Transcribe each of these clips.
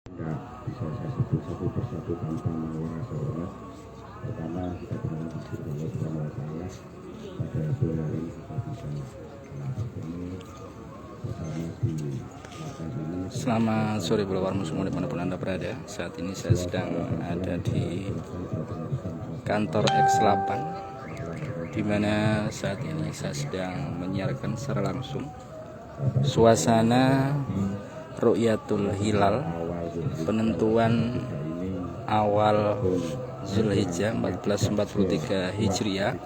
Nggak bisa saya sebut satu persatu tanpa menguras hormat. Pertama, kita berdoa kepada Allah Subhanahu wa Ta'ala pada sore hari kita bisa bertemu bersama di makan ini. Selamat sore Bulawarmu semua dimanapun Anda berada. Saat ini saya sedang ada di kantor X8, di mana saat ini saya sedang menyiarkan secara langsung suasana Ru'yatul Hilal, penentuan awal Zulhijjah 1443 Hijriah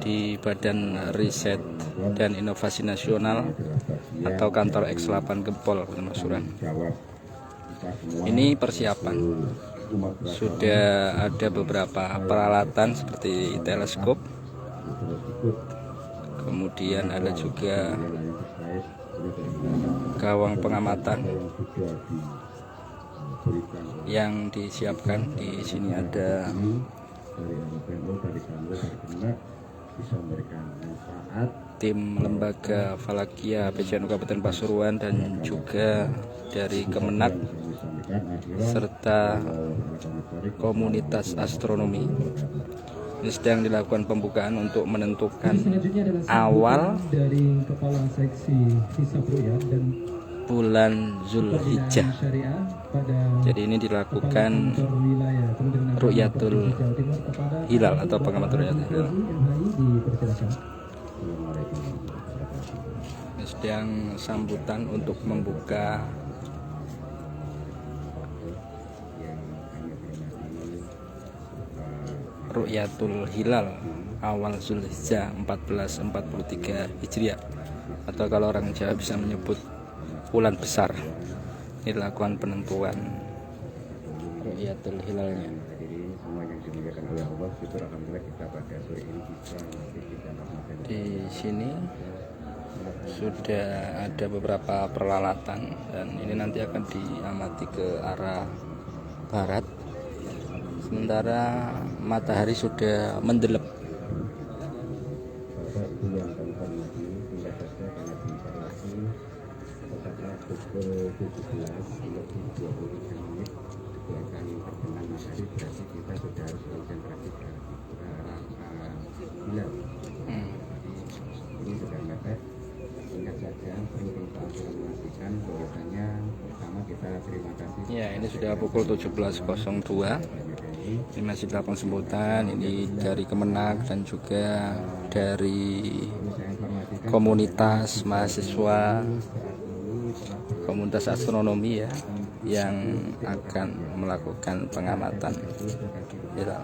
di Badan Riset dan Inovasi Nasional atau kantor X8 Gempol, Pasuruan. Ini persiapan, sudah ada beberapa peralatan seperti teleskop, kemudian ada juga gawang pengamatan yang disiapkan. Di sini ada tim lembaga Falakia PJNU Kabupaten Pasuruan dan juga dari Kemenak serta komunitas astronomi. Ini sedang dilakukan pembukaan untuk menentukan awal dari Kepala Seksi Hisab Ru'yat dan bulan Zulhijjah. Jadi ini dilakukan Ru'yatul Hilal atau pengamatan Ru'yatul Hilal. Ini sedang sambutan untuk membuka Ru'yatul Hilal awal Zulhijjah 1443 Hijriah, atau kalau orang Jawa bisa menyebut bulan besar. Ini dilakukan penentuan Ru'yatul Hilalnya. Di sini sudah ada beberapa peralatan dan ini nanti akan diamati ke arah barat. Sementara matahari sudah mendelep. Ini sudah mepet. Singkat saja, penting Pak memastikan bahwasanya pertama kita terima kasih. Ya, ini sudah pukul 17.02. Ini masih dilakukan sambutan. Ini dari Kemenak dan juga dari komunitas mahasiswa komunitas astronomi ya, yang akan melakukan pengamatan hilal.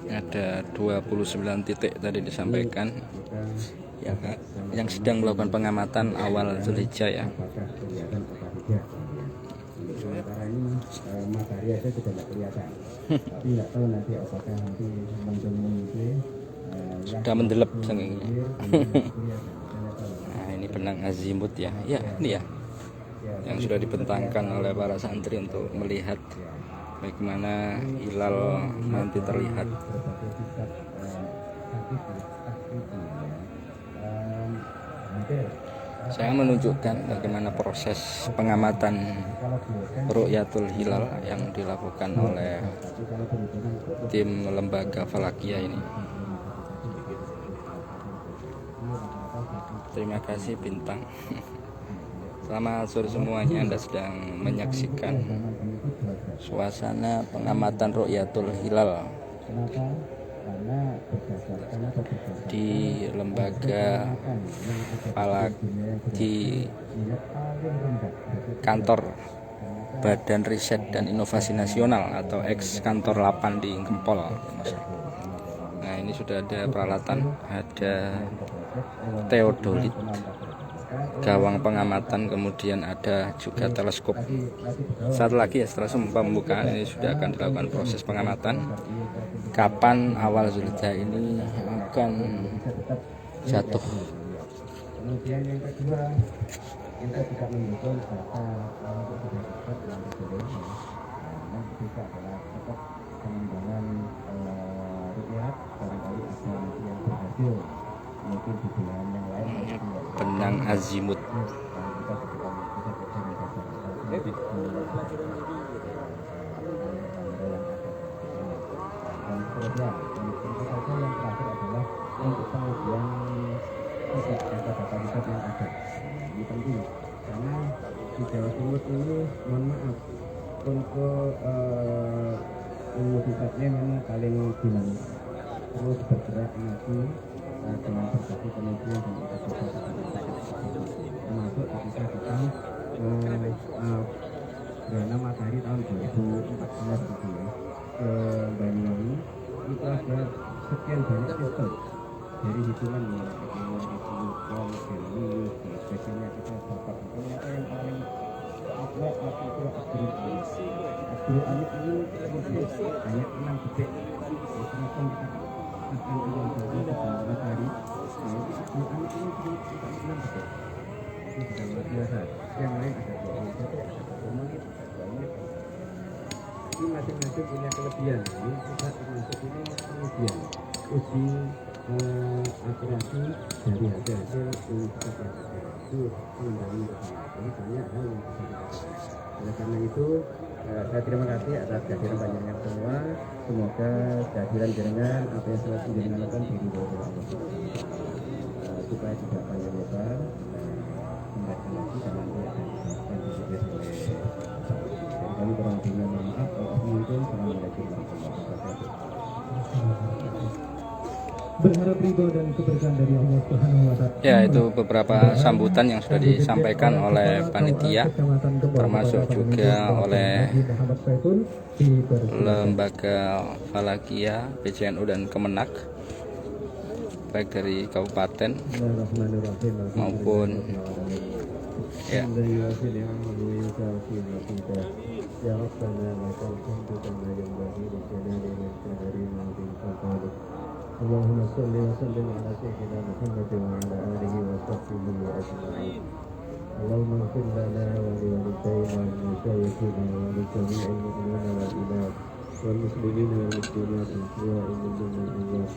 Ada 29 titik tadi disampaikan ya, Kak, yang sedang melakukan pengamatan awal Zulhijjah ya. Sementara ini matahari aja sudah tidak kelihatan, tapi nggak tahu nanti apakah nanti mungkin sudah mendelep sengingnya. Nah, ini benang azimut ya. Ya, ini ya yang sudah dibentangkan oleh para santri untuk melihat bagaimana hilal nanti terlihat. Saya menunjukkan bagaimana proses pengamatan Ru'yatul Hilal yang dilakukan oleh tim lembaga Falakia ini. Terima kasih Bintang. Selamat sore semuanya. Anda sedang menyaksikan suasana pengamatan Ru'yatul Hilal di lembaga Falak, di kantor Badan Riset dan Inovasi Nasional atau X kantor 8 di Gempol. Nah, ini sudah ada peralatan, ada teodolit, gawang pengamatan, kemudian ada juga teleskop. Satu lagi ya, setelah pembukaan ini sudah akan dilakukan proses pengamatan kapan awal Zulhijjah ini akan jatuh. Kemudian yang kedua, kita juga mendukung data untuk tidak cepat yang kedua. Yang ketiga adalah tetap kecil, mungkin di belahan yang lain benang azimut. Dan seterusnya, tentu saja yang terakhir adalah untuk pengujian data-data riset yang ada. Ini penting karena di Jawa Timur ini, mohon maaf, untuk ilmu risetnya memang paling dinamis, terus bergerak maju dengan berbagai penelitian dan termasuk ketika kita gerhana matahari tahun 2014 itu ya, ke Banyuwangi itu ada sekian banyak sistem dari hitungan Venus dan sebagainya kita dapat. Ternyata yang paling awal waktu itu Abdul Hamid ini hanya 6 detik langsung kita akan ulang gerhana matahari. Abdul Hamid ini cuma 6 detik, ini sudah luar biasa. Yang lain ada 20 detik, ada 1 menit, 2 menit. Ini masing-masing punya kelebihan. Ini kita termasuk ini kemudian uji akurasi dari hasil universitas yang ada. Itu pengembangan bersama. Ini banyak hal yang bisa kita lakukan. Oleh karena itu saya terima kasih atas kehadiran panjenengan semua. Semoga kehadiran jenengan apa yang telah jenengan lakukan diri dari Allah supaya tidak panjang lebar. Kembali lagi dan nanti akan dijelaskan di video oleh kami kurang lebih mohon maaf. Assalamualaikum warahmatullahi wabarakatuh. Berharap ridho dan keberkahan dari Allah Subhanahu wa Ta'ala. Ya, itu beberapa sambutan yang sudah disampaikan oleh panitia, termasuk juga oleh lembaga Falakia, PCNU dan Kemenak, baik dari kabupaten maupun ya. اللهم صل وسلم على سيدنا محمد وعلى آله وصحبه أجمعين. اللهم اغفر لنا ولوالدينا ولمشايخنا ولجميع المؤمنين والإناث والمسلمين والمسلمات الأحياء منهم والأموات.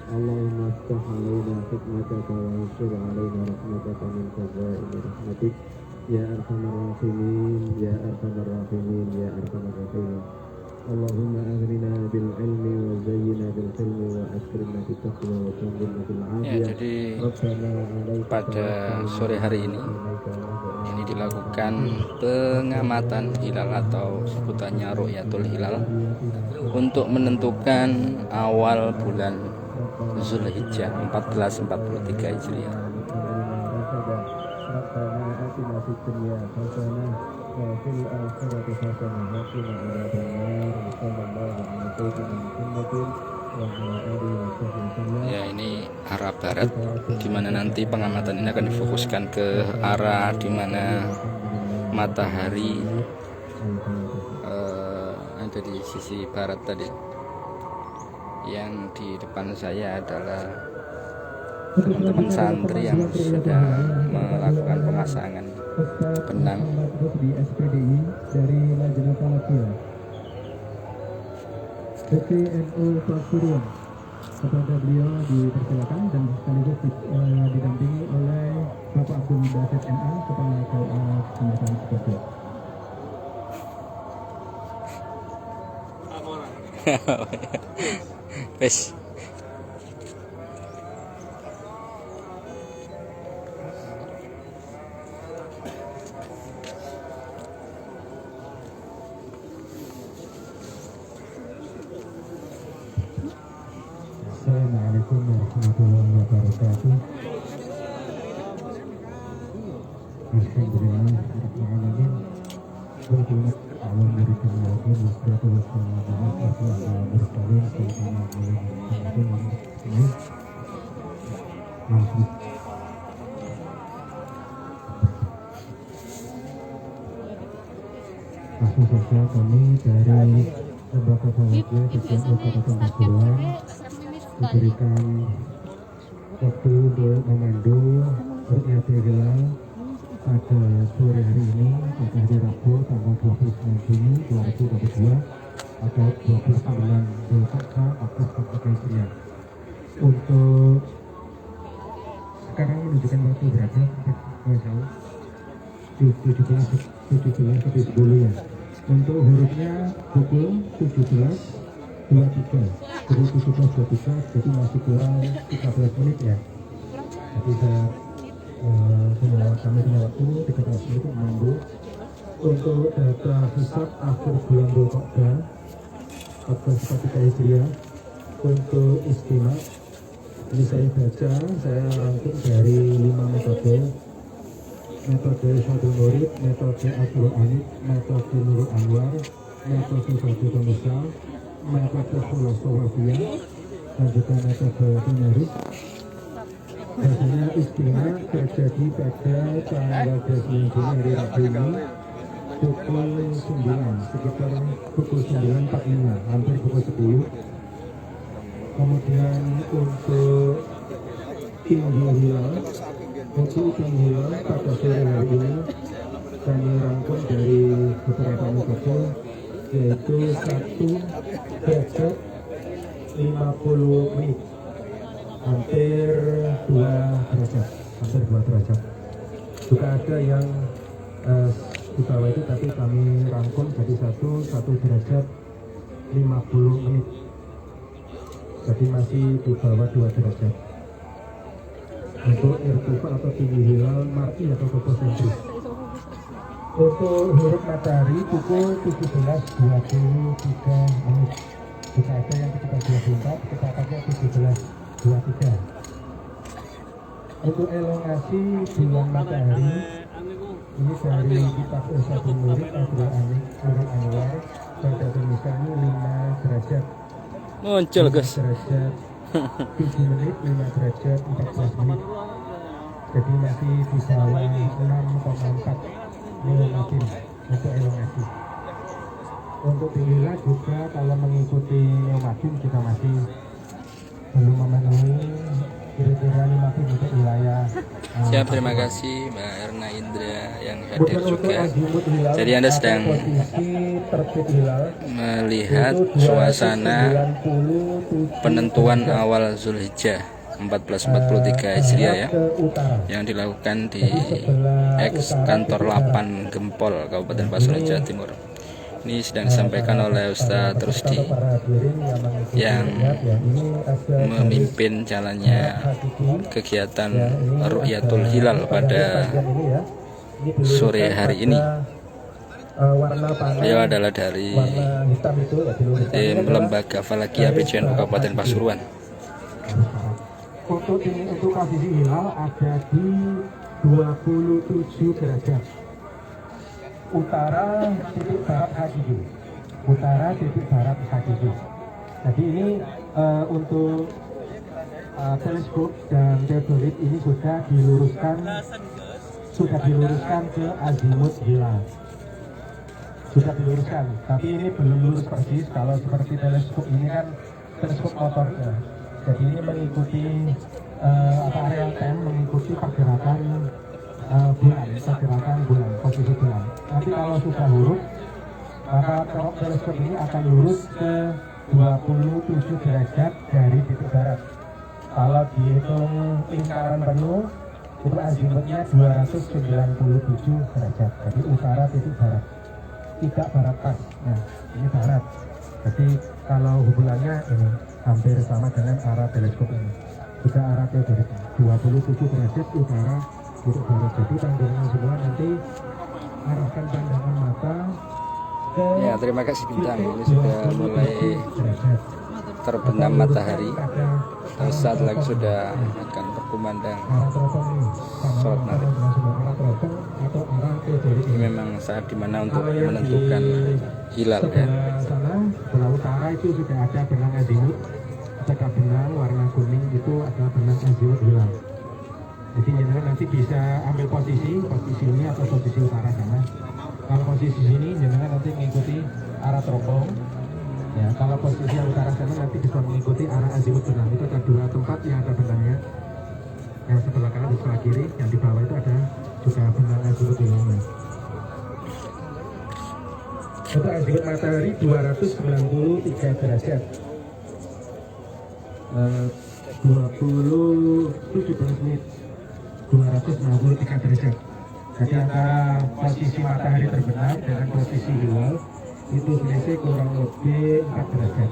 اللهم افتح علينا حكمتك وانشر علينا رحمتك من خزائن رحمتك يا أرحم الراحمين يا أرحم الراحمين يا أرحم الراحمين. اللهم أغننا بالعلم وزينا بالحلم وأكرمنا بالتقوى وجنبنا بالعافية. Ya, jadi pada sore hari ini dilakukan pengamatan hilal atau sebutannya Ru'yatul Hilal untuk menentukan awal bulan Zulhijjah 1443 Hijriah. وفي الآخرة حسنة وقنا عذاب النار وصلى الله على سيدنا محمد وعلى آله وصحبه وسلم. Ya, ini arah barat, di mana nanti pengamatan ini akan difokuskan ke arah di mana matahari ada di sisi barat tadi. Yang di depan saya adalah teman-teman santri yang sudah melakukan pemasangan benang di SPDI dari Lajnah Falakia PCNU Pasuruan. Kepada beliau dipersilakan dan sekaligus didampingi oleh Bapak Abdul Basit MA, Kepala KUA Kecamatan Sidoarjo. Wes. Assalamualaikum warahmatullahi wabarakatuh. Alhamdulillah rabbil alamin. Wassalatu wassalamu ala asyrofil mursalin sayyidina Muhammadin wa alihi wasallam. Langsung saja kami dari Lembaga Falakia PCNU Kabupaten Pasuruan diberikan waktu untuk memandu Ru'yatul Hilal pada sore hari ini, pada hari Rabu tanggal 29 Juni 2022 atau 29 Zulhijjah 1443 Hijriah. Untuk lebih 10 ya. Untuk hurufnya pukul 17.23, pukul 17.23, jadi masih kurang 13 menit ya. Jadi kami punya waktu 13 menit memandu. Untuk data hisab akhir bulan Dzulqa'dah 1443 Hijriah untuk istimewa ini saya baca, saya rangkum dari 5 metode Syadul Murid, metode Abdul Anid, metode Nurul Anwar, metode Fadil Musa, metode Khulasa Wafiyah, dan juga metode Tunaris. Biasanya istimewa terjadi pada tanggal 29 hari Rabu ini pukul 9, sekitar pukul 9.45, hampir pukul 10. Kemudian untuk tinggi hilal pada sore hari ini kami rangkum dari beberapa metode, yaitu 1 derajat 50 menit, hampir 2 derajat. Juga ada yang di bawah itu, tapi kami rangkum jadi 1 derajat 50 menit, jadi masih di bawah 2 derajat. Untuk irtifa atau tinggi hilal mar'i atau topocentris. Untuk huruf matahari pukul 17.23 menit. Jika ada yang sekitar 24, kita pakai 17.23. Untuk elongasi bulan matahari ini dari kitab Syadul Murid, Abdul Anid, Nurul Anwar, pada tulisannya 5 derajat. Muncul guys. 5 derajat 7 menit, 5 derajat 14 menit. Jadi masih di bawah 6,4 milimeter untuk elongasi. Untuk tinggi hilal juga kalau mengikuti neomatin kita masih belum memenuhi kira-kira 50 untuk wilayah. Siap, terima kasih Mbak Erna Indra yang hadir juga. Jadi Anda sedang melihat suasana penentuan awal Zulhijjah 1443 Hijriah ya, yang dilakukan di X Kantor 8 Gempol, Kabupaten Pasuruan, Jawa Timur. Ini sedang disampaikan oleh Ustadz Rusdi yang memimpin jalannya kegiatan Ru'yatul Hilal pada sore hari ini. Beliau adalah dari tim Lembaga Falakiyah PJNU Kabupaten Pasuruan. Untuk posisi hilal ada di 27 derajat utara titik barat hakiki. Jadi ini untuk teleskop dan teodolit ini sudah diluruskan ke azimut hilal. Sudah diluruskan, tapi ini belum lurus persis. Kalau seperti teleskop ini kan teleskop motor ya. Jadi ini mengikuti real time, mengikuti pergerakan bulan, posisi bulan. Nanti kalau sudah lurus, maka teleskop ini akan lurus ke 27 derajat dari titik barat. Kalau dihitung lingkaran penuh, itu azimutnya 297 derajat. Jadi utara titik barat, tidak barat pas. Nah, ini barat. Jadi kalau hubungannya ini hampir sama dengan arah teleskop ini. Juga arah teodolit 27 derajat utara titik barat. Jadi pandangan semua nanti arahkan pandangan mata ke Ya, terima kasih Bintang. Ini sudah mulai terbenam matahari. Saat lagi sudah akan berkumandang sholat maghrib. Ini memang saat dimana untuk menentukan hilal ya. Sebelah utara itu sudah ada benang azimut, ada benang warna kuning itu ada benang azimut hilal. Jadi nanti bisa ambil posisi ini atau posisi utara sana. Kalau posisi sini nanti mengikuti arah teropong. Ya, kalau posisi yang utara sana nanti bisa mengikuti arah azimut benang. Itu ada 2 tempat yang ada benangnya. Yang sebelah kanan dan sebelah kiri, yang di bawah itu ada juga benang azimut hilal. Untuk azimut matahari 293 derajat. 17 menit 263 derajat. Jadi antara posisi matahari terbenam dengan posisi hilal itu selisih kurang lebih 4 derajat.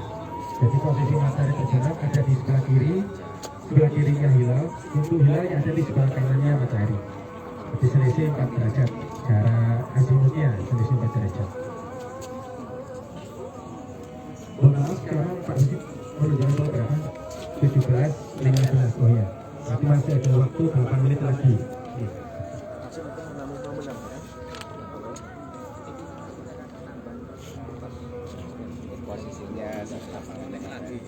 Jadi posisi matahari terbenam ada di sebelah kirinya hilal, untuk hilal yang ada di sebelah kanannya matahari. Jadi selisih 4 derajat, jarak azimutnya selisih 4 derajat. Maaf, sekarang Pak Yusuf menunjukkan jam berapa? 17.15. Oh ya, berarti masih ada waktu 8 menit lagi. Posisinya 8 menit lagi.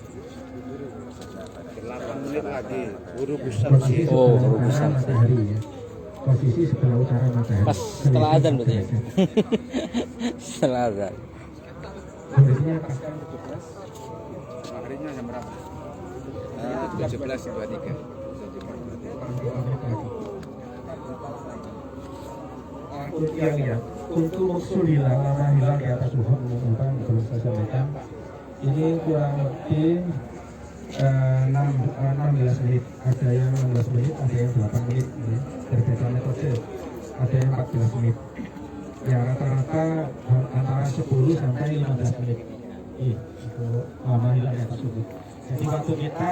Posisi Oh, sebelah utara urusan. matahari ya. Posisi sebelah utara matahari. Pas setelah azan berarti ya. Setelah azan. Kondisinya pas. Harinya jam berapa? 17.23. Untuk musuh hilang, lama hilang di atas ufuk penumpang belum saya sampaikan. Ini kurang lebih 16 menit. Ada yang 16 menit, ada yang 8 menit. Ya. Berbeda metode. Ada yang 14 menit. Ya rata-rata antara 10 sampai 15 menit. Untuk lama hilang di atas ufuk. Jadi waktu kita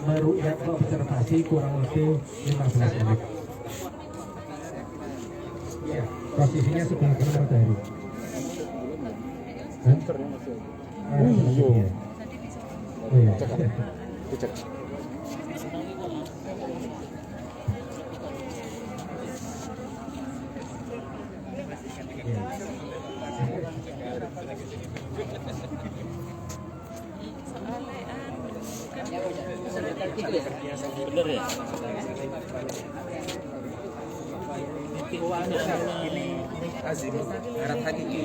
meru'yat observasi kurang lebih 15 menit. Ya, posisinya sebelah kanan matahari. Iya. Oh iya. Bener ya? Ini azimut arah hakiki.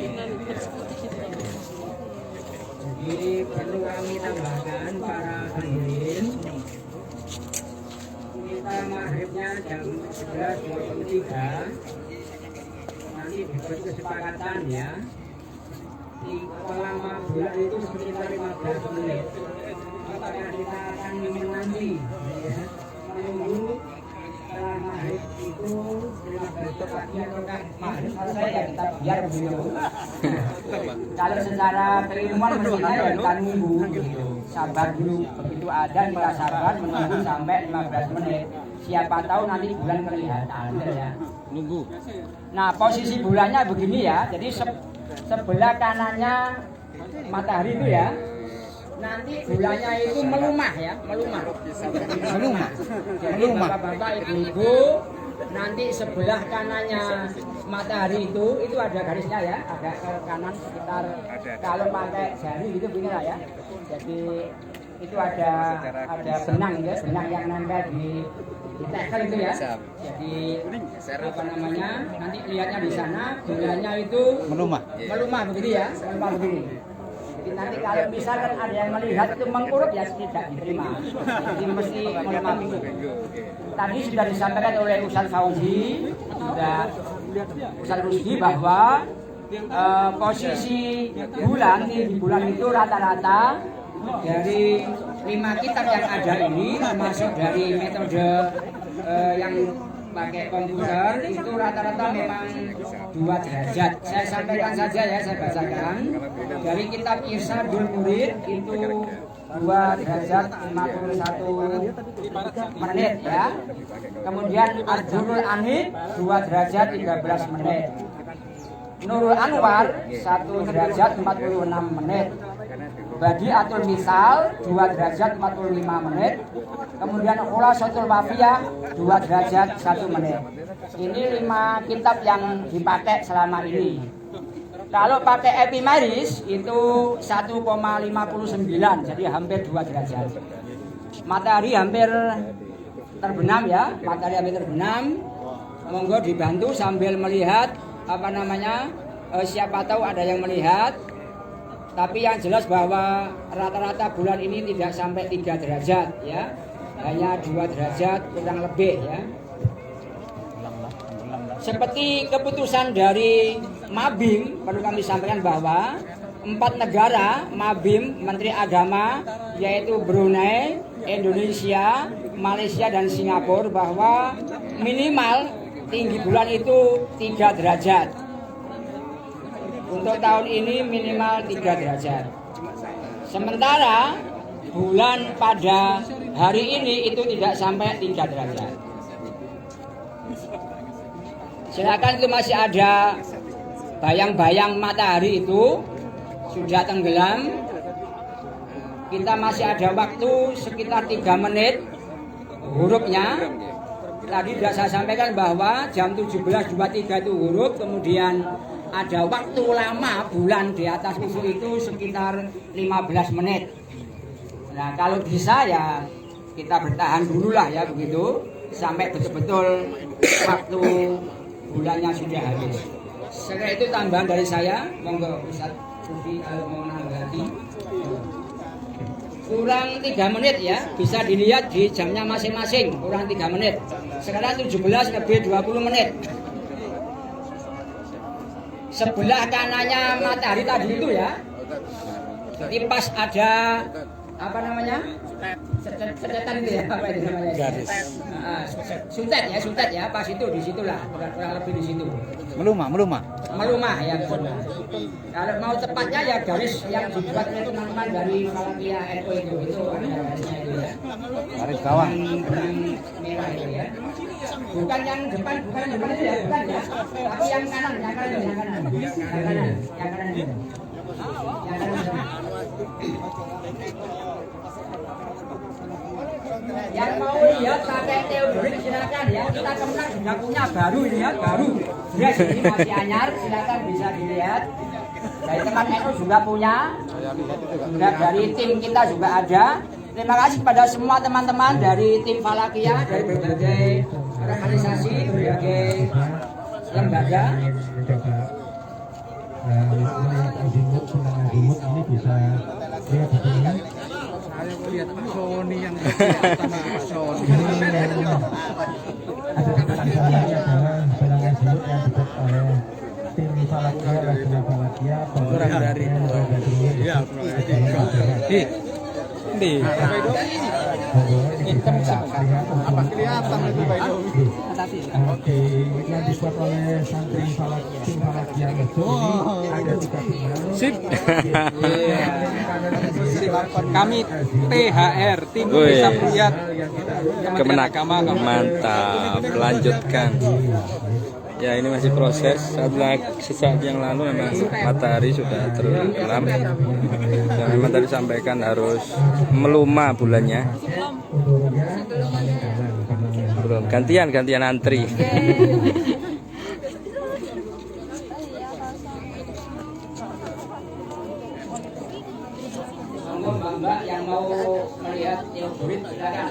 Jadi perlu kami tambahkan para hadirin, kita maghribnya jam 11.23. Nanti dibuat kesepakatan ya. Selama bulan itu sekitar 15 menit. Apakah kita akan menanti ya, menunggu setelah maghrib itu 15 tepatnya ataukah maghrib saja kita biar begitu. Kalau secara keilmuan mestinya ya kita nunggu gitu. Sabar dulu, begitu ada kita sabar menunggu sampai 15 menit. Siapa tahu nanti bulan kelihatan ya. Nunggu. Nah, posisi bulannya begini ya. Jadi sebelah kanannya matahari itu ya. Nanti bulannya itu melumah ya, melumah. Jadi bapak-bapak, ibu-ibu, nanti sebelah kanannya matahari itu ada garisnya ya, agak ke kanan sekitar, kalau pakai jari gitu begini lah ya. Jadi itu ada benang ya, benang yang nempel di tekel itu ya. Jadi apa namanya, nanti lihatnya di sana bulannya itu melumah begini ya, melumah begini. Nanti kalau misalkan ada yang melihat itu mengkurut ya tidak diterima. Jadi mesti melemah itu. Tadi sudah disampaikan oleh Ustaz Fauzi, juga Ustaz Rusdi bahwa posisi bulan di bulan itu rata-rata dari 5 kitab yang ada ini, termasuk dari metode yang pakai komputer itu rata-rata memang 2 derajat. Saya sampaikan saja ya, saya bacakan. Dari kitab Irsyadul Murid itu 2 derajat 51 menit ya. Kemudian Ardurul Anid 2 derajat 13 menit. Nurul Anwar 1 derajat 46 menit. Badiatul Misal 2 derajat 45 menit. Kemudian Khulasatul Wafiyah 2 derajat 1 menit. Ini 5 kitab yang dipakai selama ini. Kalau pakai epimeris itu 1,59, jadi hampir 2 derajat. Matahari hampir terbenam ya, matahari hampir terbenam. Monggo dibantu sambil melihat apa namanya, siapa tahu ada yang melihat. Tapi yang jelas bahwa rata-rata bulan ini tidak sampai 3 derajat ya. Hanya 2 derajat kurang lebih ya. Seperti keputusan dari Mabim, perlu kami sampaikan bahwa 4 negara Mabim Menteri Agama yaitu Brunei, Indonesia, Malaysia dan Singapura bahwa minimal tinggi bulan itu 3 derajat. Untuk tahun ini minimal 3 derajat. Sementara bulan pada hari ini itu tidak sampai 3 derajat. Silakan, itu masih ada bayang-bayang matahari itu sudah tenggelam. Kita masih ada waktu sekitar 3 menit hurufnya. Tadi sudah saya sampaikan bahwa jam 17.23 itu huruf, kemudian ada waktu lama bulan di atas ufuk itu sekitar 15 menit. Nah, kalau bisa ya kita bertahan dulu lah ya begitu sampai betul-betul waktu bulannya sudah habis. Setelah itu tambahan dari saya, monggo Ustaz Rufi kalau mau menanggapi. Kurang 3 menit ya, bisa dilihat di jamnya masing-masing, kurang 3 menit. Sekarang 17 lebih 20 menit. Sebelah kanannya matahari tadi itu ya, jadi pas ada apa namanya, setetan itu ya, apa itu namanya? Garis. Suntet ya, pas itu disitulah, kurang lebih di situ. Melumah ya. Kalau mau tepatnya ya garis yang dibuat oleh teman-teman dari Falakiyah NU itu ada garisnya itu ya. Garis bawah. Merah itu ya. Bukan yang depan, bukan yang depan itu ya, bukan ya. Tapi yang kanan. Yang mau lihat pakai teodorik silakan ya. Kita kemarin sudah punya baru ini ya, baru. Yes, ini masih anyar, silakan bisa dilihat. Dari teman NU juga punya. Juga dari tim kita juga ada. Terima kasih kepada semua teman-teman dari tim Falakiyah, dari berbagai organisasi, berbagai lembaga. Azimut ini bisa lihat di sini. Lihat Pak Sony yang sama Pak Sony. Ada adalah benang azimut yang dibuat oleh tim Falakiyah dan tim Falakiyah. Kurang dari dua. Iya, Di. Apa kelihatan itu Pak Idowi? Oke, yang dibuat oleh santri tim Falakiyah itu ada 3 benang. Sip. Kami THR Tim Woi. Sabriyat Kemenak. Mantap, lanjutkan. Ya, ini masih proses. Sesaat yang lalu memang matahari sudah tenggelam. Yang memang tadi sampaikan harus melumah bulannya. Belum, gantian antri. Mbak yang mau melihat teodorik silakan.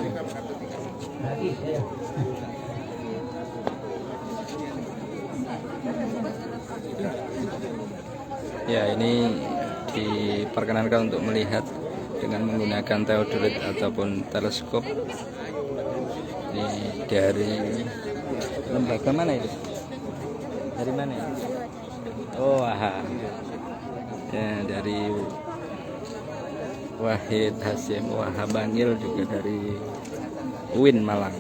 Ya, ini diperkenankan untuk melihat dengan menggunakan teodorit ataupun teleskop. Ini dari lembaga mana itu? Dari mana? Oh, aha. Ya, dari Wahid Hasyim Wahabanil, juga dari UIN Malang.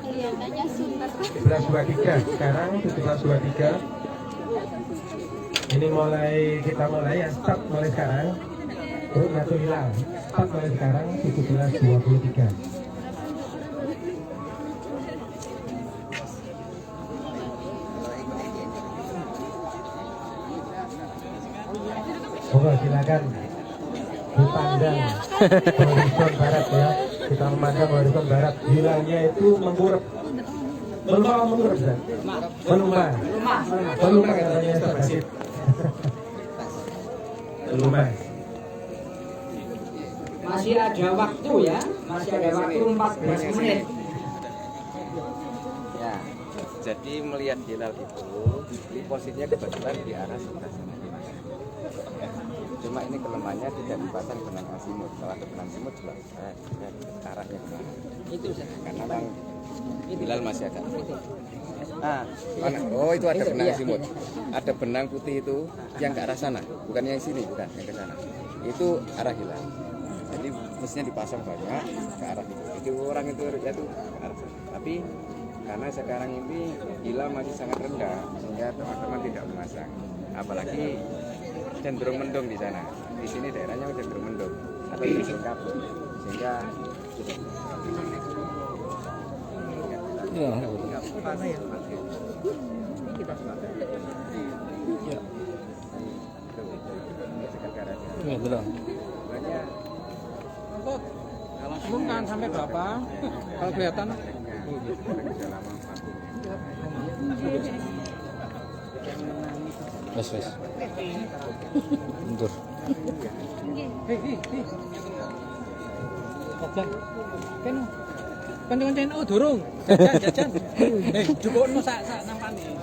Kelihatannya super. 17.23 sekarang 17.23. Ini kita mulai ya, start mulai sekarang. Terus Ratu Hilal start mulai sekarang 17.23. Oke, silakan dipandang horizon barat ya. Kita memandang horizon barat. Hilalnya itu mengurep. Melumah Zat? Melumah katanya Ustaz Hasid. Melumah. Masih ada waktu ya, masih ada waktu 14 menit. Ya, jadi melihat hilal itu, ini posisinya kebetulan di arah sebelah sana. Cuma ini kelemahannya tidak dipasang benang azimut. Kalau ada benang azimut juga bisa arahnya kemana. Itu karena yang hilal masih agak mana? Oh itu ada benang azimut, ada benang putih itu yang ke arah sana, bukan yang sini, bukan yang ke sana. Itu arah hilal. Jadi mestinya dipasang banyak ke arah itu. Jadi orang itu ya tuh ke arah sana. Tapi karena sekarang ini hilal masih sangat rendah, sehingga teman-teman tidak memasang. Apalagi cenderung mendung di sana. Di sini daerahnya cenderung mendung atau cenderung kabut, sehingga Ya. Ya, betul. Umumkan sampai berapa? Kalau kelihatan. Wes. Bentar. Jajan. Kan oh durung. Jajan. Jupukno sak nampane.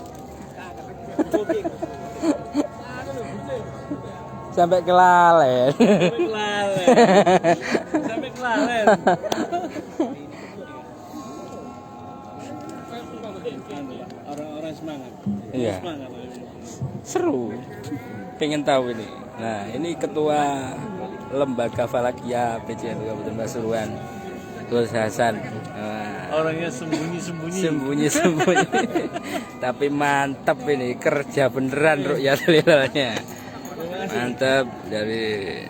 Sampai kelalen. Sampai kelalen. Orang-orang semangat. Iya. Seru. Pengen tahu ini. Nah, ini ketua Lembaga Falakia PCNU Kabupaten Pasuruan, Gus Hasan. Nah, Orangnya sembunyi-sembunyi. sembunyi. Tapi mantap ini, kerja beneran rukyat hilalnya. Mantap dari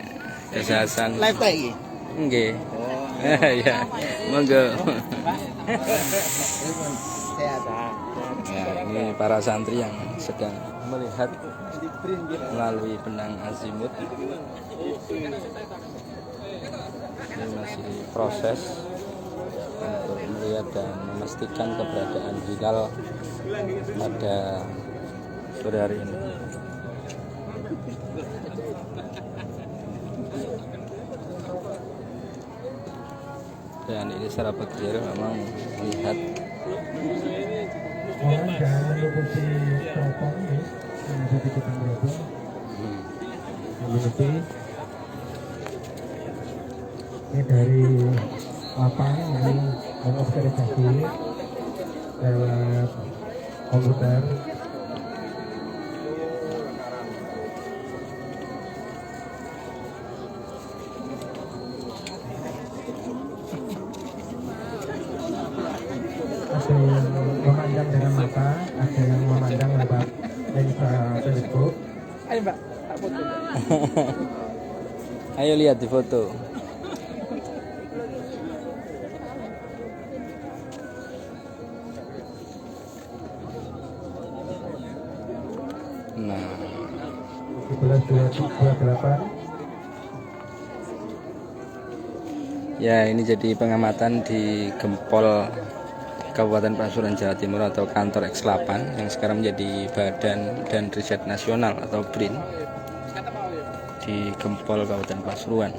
Gus Hasan. live lagi. Nggih. Ya, monggo. Ya, ini para santri yang sedang melihat melalui benang azimut. Ini masih proses untuk melihat dan memastikan keberadaan hilal pada sore hari ini. Dan ini secara bergerak memang melihat Mohon jangan menumpusi teropong ini yang ada di depan teropong. Memiliki ini dari lapangan yang mengobservasi lewat komputer. Ada yang memandang dengan mata, ada yang memandang lewat lensa teleskop. Ayo Mbak, tak foto. ayo lihat di foto. Nah, 11.28. ya ini jadi pengamatan di Gempol Kabupaten Pasuruan Jawa Timur atau kantor X8 yang sekarang menjadi Badan dan Riset Nasional atau BRIN di Gempol Kabupaten Pasuruan.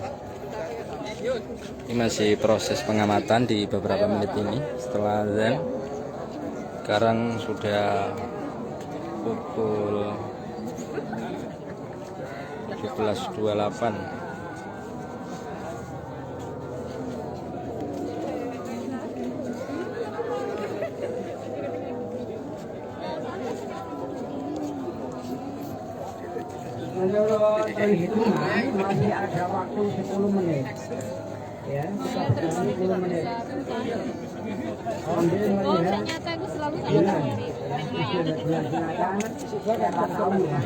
Ini masih proses pengamatan di beberapa menit ini setelah azan. Sekarang sudah pukul 17.28. Menurut perhitungan masih ada waktu 10 menit. Ya, kita berjalan 10 menit. Sambil melihat Ternyata aku selalu sama sendiri. silakan siapa tahu ya.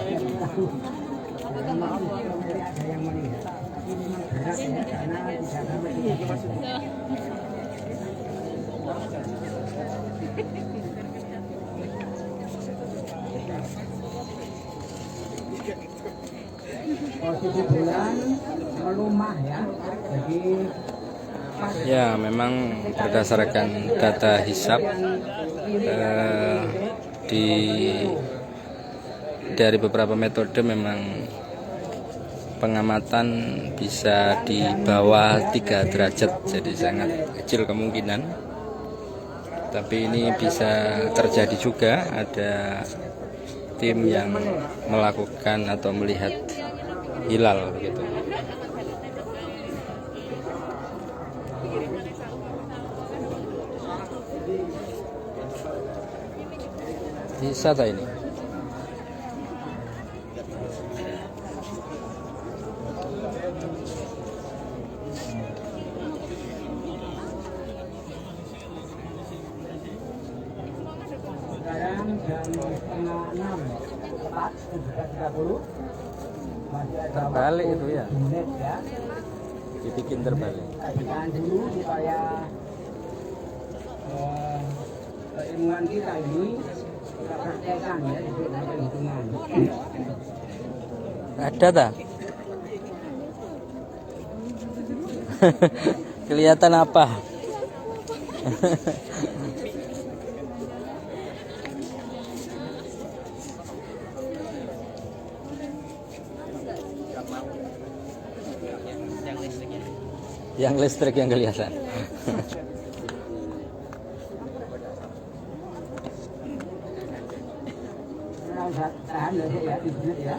Mohon maaf kalau ada yang melihat. Tapi memang berat ya karena tidak sampai 30 menit. Posisi bulan melumah ya, jadi Ya, memang berdasarkan data hisap dari beberapa metode memang pengamatan bisa di bawah 3 derajat, jadi sangat kecil kemungkinan. Tapi ini bisa terjadi juga, ada tim yang melakukan atau melihat hilal gitu. Bisa tak ini? Sekarang jam 5:30 tepat 17.30 masih ada Terbalik waktu itu ya? 7 menit ya. Dibikin terbalik. Tahan dulu supaya keilmuan kita ini kita praktekkan ya di hitungan. Ada tak? Kelihatan apa? Yang listrik yang kelihatan. Tahan ya 7 menit ya.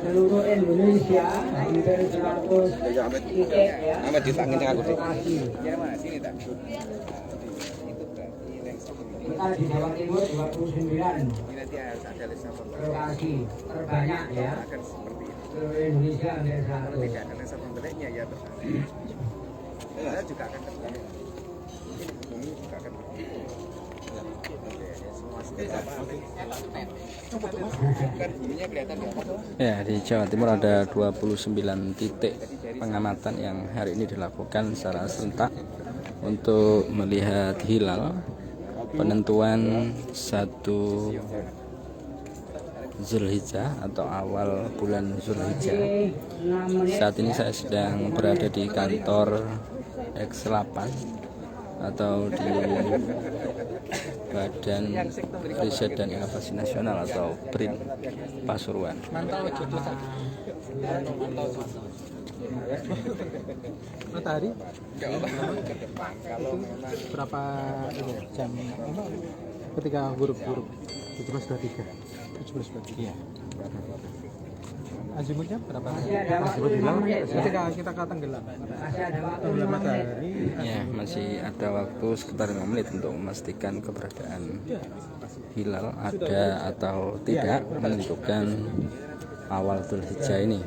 Seluruh Indonesia hampir 100 titik ya. Amat ditangin aku deh. Lokasi. Ya Mas, sini tak. Kita di Jawa Timur 29 Ini nanti harus ada list lokasi terbanyak ya. akan seperti ini. Seluruh Indonesia hampir 100. Tidak ada list pembeleknya ya bersama. Saya juga akan terbalik. Bumi juga akan terbalik. Kan buminya kelihatan ya? Ya, di Jawa Timur ada 29 titik pengamatan yang hari ini dilakukan secara serentak untuk melihat hilal penentuan 1 Zulhijjah atau awal bulan Zulhijjah. Saat ini saya sedang berada di kantor X8 atau di Badan Riset dan Inovasi Nasional atau BRIN Pasuruan. Matahari berapa ini jam ketika huruf-huruf 17.23 iya. Azimutnya berapa? Azimut hilang ketika kita ke tenggelam. Tenggelam matahari. Ya, masih ada waktu sekitar 5 menit untuk memastikan keberadaan hilal ada atau tidak menentukan awal Dzulhijjah ini.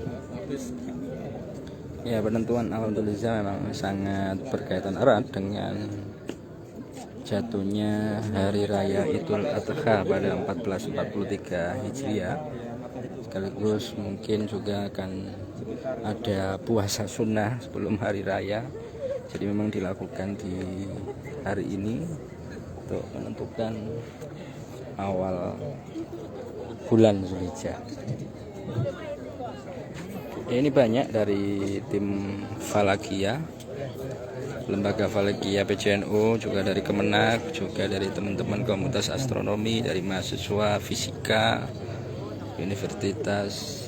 Ya, penentuan awal Dzulhijjah memang sangat berkaitan erat dengan jatuhnya hari raya Idul Adha pada 1443 Hijriah. Sekaligus mungkin juga akan ada puasa sunnah sebelum hari raya. Jadi memang dilakukan di hari ini untuk menentukan awal bulan Dzulhijjah. Ini banyak dari tim Falakia, lembaga Falakia PJNU, juga dari Kemenak, juga dari teman-teman komunitas astronomi, dari mahasiswa fisika Universitas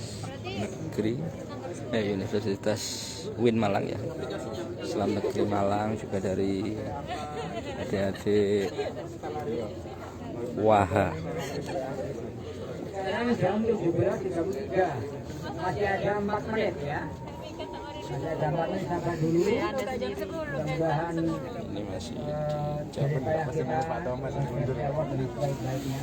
UIN Malang ya, Islam Negeri Malang, juga dari adik-adik Waha. Sekarang jam 17.33 masih ada 4 menit ya. Masih ada 4 menit sampai dulu. Mudah-mudahan Ini masih supaya kita jawab dengan baik-baiknya.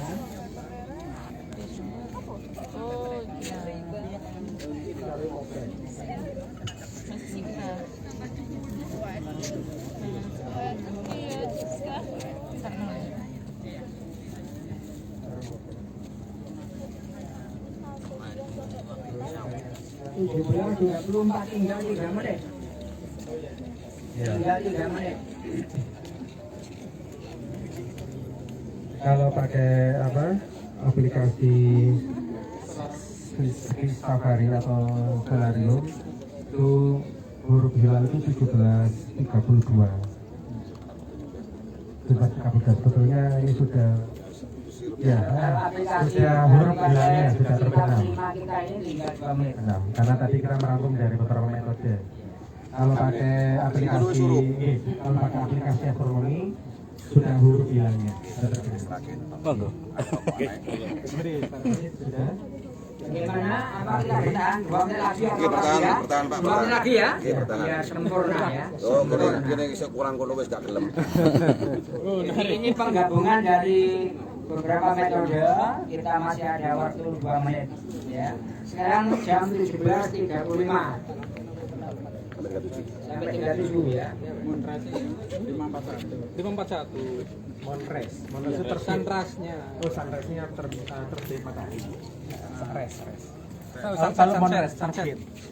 Tinggal 3 menit. Tinggal 3 menit. Kalau pakai aplikasi Safari atau Solarium itu huruf hilal itu 17.32. 17.32 sebetulnya ini sudah huruf hilalnya sudah terbenam. Karena tadi kita merangkum dari beberapa metode. Kalau pakai aplikasi astronomi sudah huruf hilalnya sudah terbenam. Monggo. Sudah. Gimana? Apa kita bertahan? 2 menit lagi apa Oke, bertahan, ya? bertahan, Pak, 2 menit lagi ya? Oke, bertahan. Biar sempurna ya. Oh, gini bisa kurang kono wis gak gelem. Ini penggabungan dari beberapa metode. Kita masih ada waktu 2 menit ya. Sekarang jam 17.35 sampai 37 ya. Monres 541 Monres itu sunrise-nya. Oh, sunrise-nya terbit matahari. Sunrise. Kalau sunset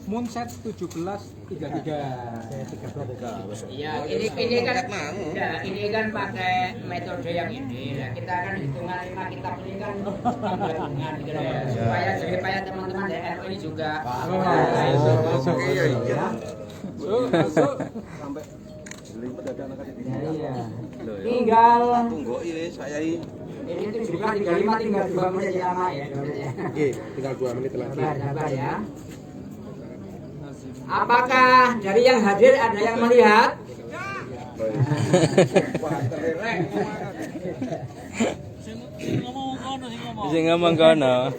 Moonset 17.33. Iya, ini kan ya, ini kan pakai metode yang ini. Nah, kita kan hitungan 5 kitab ini kan penggabungan gitu ya. Supaya teman-teman DRO ini juga Masuk. Sampai jelimet ada anak tinggal tunggu ini saya ini. ini 17.35 tinggal 2 menit lama ya. Oke, tinggal 2 menit lagi. Sabar ya. Apakah dari yang hadir ada yang melihat? Sing ngomong kono.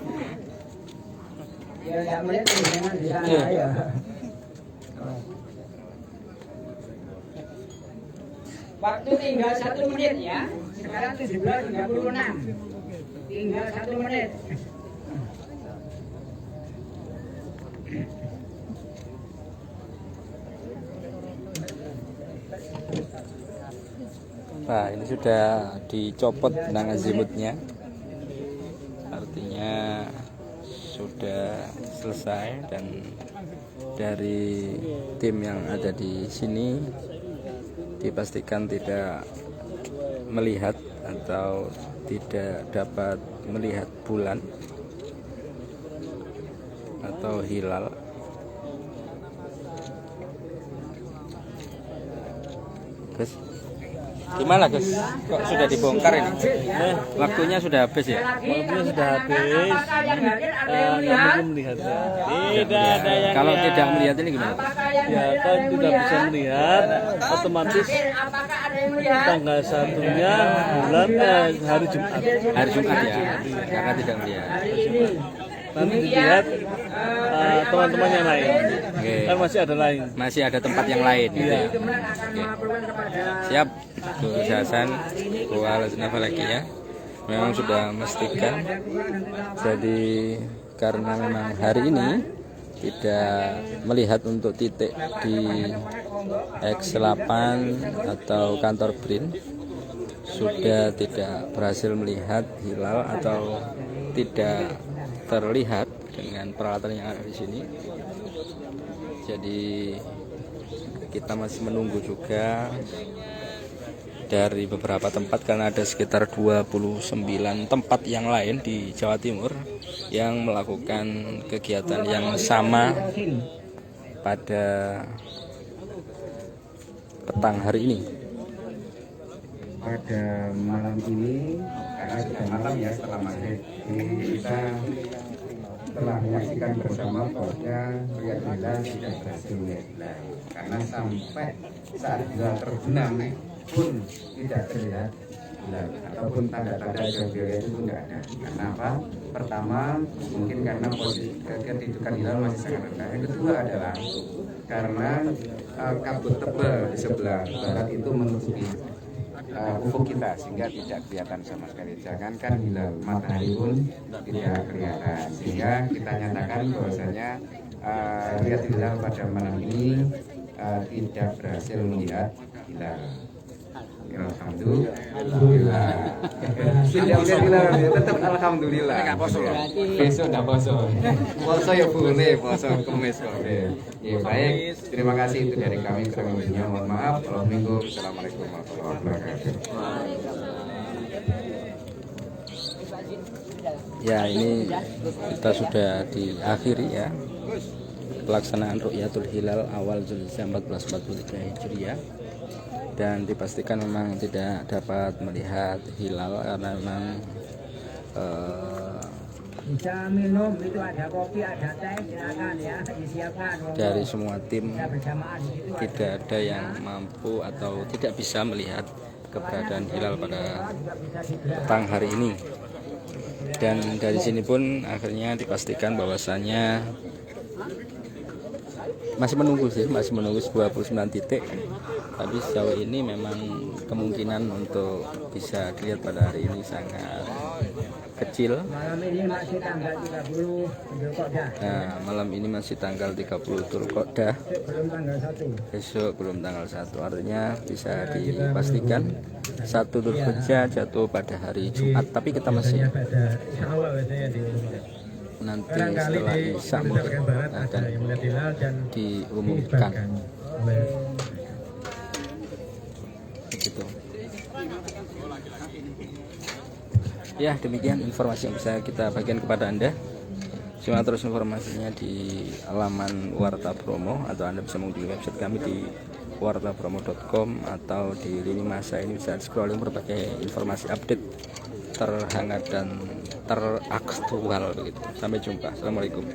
Ya yang melihat jangan di sana ya. Waktu tinggal 1 menit ya. Sekarang 17.36. Tinggal 1 menit. Nah, ini sudah dicopot benang azimutnya. Artinya sudah selesai, dan dari tim yang ada di sini dipastikan tidak melihat atau tidak dapat melihat bulan atau hilal. Gus, gimana Gus? Kok sudah dibongkar ini? Waktunya sudah habis ya? Waktunya sudah habis. Belum melihat. Tidak ada yang Kalau tidak melihat ini gimana? ya kan tidak bisa melihat, otomatis tanggal 1-nya bulan hari Jumat. Hari Jumat ya, karena tidak melihat. Nanti dilihat teman-teman yang lain. Oke. Kan masih ada lain. Masih ada tempat yang lain gitu ya. Oke. Siap, Gus Hasan, lagi ya. Memang sudah memastikan. Jadi karena memang hari ini tidak melihat untuk titik di X8 atau kantor BRIN, sudah tidak berhasil melihat hilal atau tidak terlihat dengan peralatan yang ada di sini. Jadi kita masih menunggu juga dari beberapa tempat, karena ada sekitar 29 tempat yang lain di Jawa Timur yang melakukan kegiatan yang sama pada petang hari ini. Pada malam ini, karena sudah malam ya, setelah maghrib, kita telah menyaksikan bersama bahwa lihat hilal tidak berhasil melihat hilal, karena sampai saat hilal terbenam pun tidak terlihat hilal, ataupun tanda-tanda zodiak itu pun tidak ada. Karena apa? Pertama, mungkin karena posisi kedudukan hilal masih sangat rendah. Yang kedua adalah karena kabut tebal di sebelah barat itu menutupi ufuk kita, sehingga tidak kelihatan sama sekali. Jangankan hilal, matahari pun tidak kelihatan, sehingga kita nyatakan bahwasanya lihat hilal pada malam ini tidak berhasil melihat hilal. Alhamdulillah. Tidak melihat hilal, tetap alhamdulillah. Besok tidak poso. Poso ya boleh, poso Kamis kok. Ya, baik, terima kasih itu dari kami. Kurang lebihnya mohon maaf. Assalamualaikum warahmatullahi wabarakatuh. Ya, ini kita sudah diakhiri ya pelaksanaan Ru'yatul Hilal awal Zulhijjah 1443 Hijriah, dan dipastikan memang tidak dapat melihat hilal karena memang bisa minum, itu ada kopi, ada teh, silakan ya, disiapkan. Dari semua tim Berjamaah di situ tidak ada yang mampu atau tidak bisa melihat keberadaan hilal pada petang hari ini. Dan dari sini pun akhirnya dipastikan bahwasannya masih menunggu 29 titik, tapi sejauh ini memang kemungkinan untuk bisa dilihat pada hari ini sangat kecil. Malam ini masih tanggal 30 Dzulqa'dah. Nah, malam ini masih tanggal 30 Dzulqa'dah. Belum tanggal 1. Besok belum tanggal 1, artinya bisa dipastikan 1 Dzulhijjah jatuh pada hari Jumat, tapi kita masih nanti setelah Isya mungkin akan diumumkan begitu. Ya, demikian informasi yang bisa kita bagikan kepada Anda. Simak terus informasinya di laman Warta Promo, atau Anda bisa mengunjungi website kami di wartapromo.com, atau di lini masa ini bisa scrolling berbagai informasi update terhangat dan teraktual begitu. Sampai jumpa. Assalamualaikum.